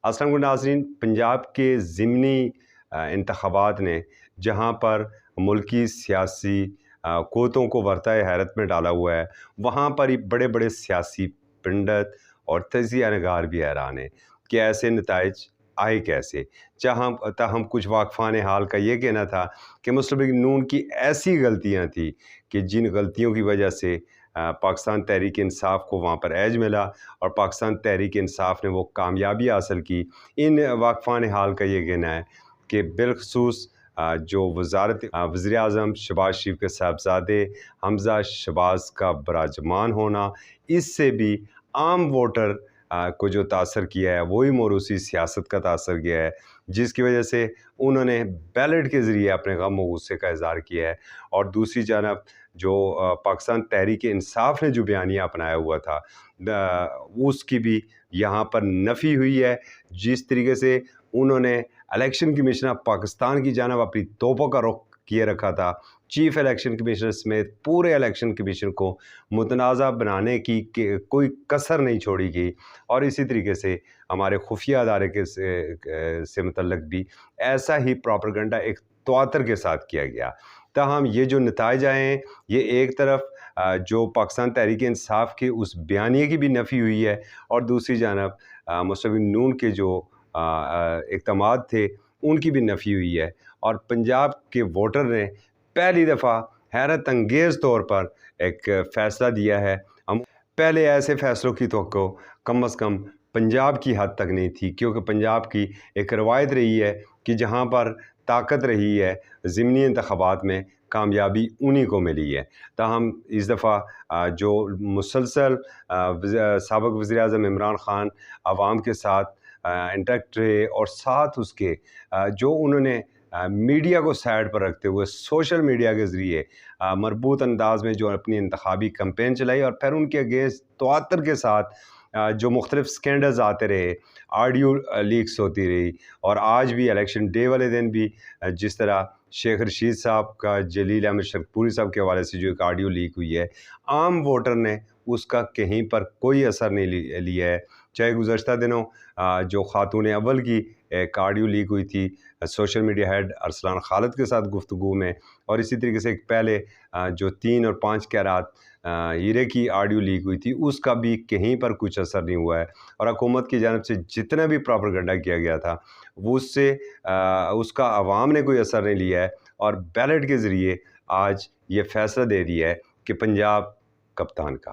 السلام علیکم ناظرین، پنجاب کے ضمنی انتخابات نے جہاں پر ملکی سیاسی قوتوں کو ورطۂ حیرت میں ڈالا ہوا ہے، وہاں پر ہی بڑے بڑے سیاسی پنڈت اور تجزیہ نگار بھی حیران ہیں کہ ایسے نتائج آئے کیسے۔ تاہم کچھ واقفان حال کا یہ کہنا تھا کہ مسلم لیگ نون کی ایسی غلطیاں تھیں کہ جن غلطیوں کی وجہ سے پاکستان تحریک انصاف کو وہاں پر ایج ملا اور پاکستان تحریک انصاف نے وہ کامیابی حاصل کی۔ ان واقفان حال کا یہ کہنا ہے کہ بالخصوص جو وزیر اعظم شہباز شریف کے صاحبزادے حمزہ شہباز کا براجمان ہونا، اس سے بھی عام ووٹر کو جو تاثر کیا ہے وہی موروثی سیاست کا تاثر کیا ہے، جس کی وجہ سے انہوں نے بیلٹ کے ذریعے اپنے غم و غصے کا اظہار کیا ہے۔ اور دوسری جانب جو پاکستان تحریک انصاف نے جو بیانیہ اپنایا ہوا تھا اس کی بھی یہاں پر نفی ہوئی ہے۔ جس طریقے سے انہوں نے الیکشن کمیشن آف پاکستان کی جانب اپنی توپوں کا رخ کیے رکھا تھا، چیف الیکشن کمیشنر سمیت پورے الیکشن کمیشن کو متنازع بنانے کی کوئی کسر نہیں چھوڑی گئی، اور اسی طریقے سے ہمارے خفیہ ادارے سے متعلق بھی ایسا ہی پروپیگنڈا ایک تواتر کے ساتھ کیا گیا۔ تاہم یہ جو نتائج آئے ہیں، یہ ایک طرف جو پاکستان تحریک انصاف کے اس بیانیے کی بھی نفی ہوئی ہے، اور دوسری جانب مسلم لیگ نون کے جو اقدامات تھے ان کی بھی نفی ہوئی ہے۔ اور پنجاب کے ووٹر نے پہلی دفعہ حیرت انگیز طور پر ایک فیصلہ دیا ہے۔ ہم پہلے ایسے فیصلوں کی توقع کم از کم پنجاب کی حد تک نہیں تھی، کیونکہ پنجاب کی ایک روایت رہی ہے کہ جہاں پر طاقت رہی ہے ضمنی انتخابات میں کامیابی انہی کو ملی ہے۔ تاہم اس دفعہ جو مسلسل سابق وزیر اعظم عمران خان عوام کے ساتھ انٹیکٹ رہے، اور ساتھ اس کے جو انہوں نے میڈیا کو سائڈ پر رکھتے ہوئے سوشل میڈیا کے ذریعے مربوط انداز میں جو اپنی انتخابی کمپین چلائی، اور پھر ان کے اگینسٹ تواتر کے ساتھ جو مختلف سکینڈلز آتے رہے، آڈیو لیکس ہوتی رہی، اور آج بھی الیکشن ڈے والے دن بھی جس طرح شیخ رشید صاحب کا جلیل احمد شرپوری صاحب کے حوالے سے جو ایک آڈیو لیک ہوئی ہے، عام ووٹر نے اس کا کہیں پر کوئی اثر نہیں لیا ہے۔ چاہے گزشتہ دنوں جو خاتون اول کی ایک آڈیو لیک ہوئی تھی سوشل میڈیا ہیڈ ارسلان خالد کے ساتھ گفتگو میں، اور اسی طریقے سے ایک پہلے جو 3 اور 5 کیرات ہیرے کی آڈیو لیک ہوئی تھی، اس کا بھی کہیں پر کچھ اثر نہیں ہوا ہے۔ اور حکومت کی جانب سے جتنا بھی پروپیگنڈا کیا گیا تھا وہ اس کا عوام نے کوئی اثر نہیں لیا ہے، اور بیلٹ کے ذریعے آج یہ فیصلہ دے دیا ہے کہ پنجاب کپتان کا۔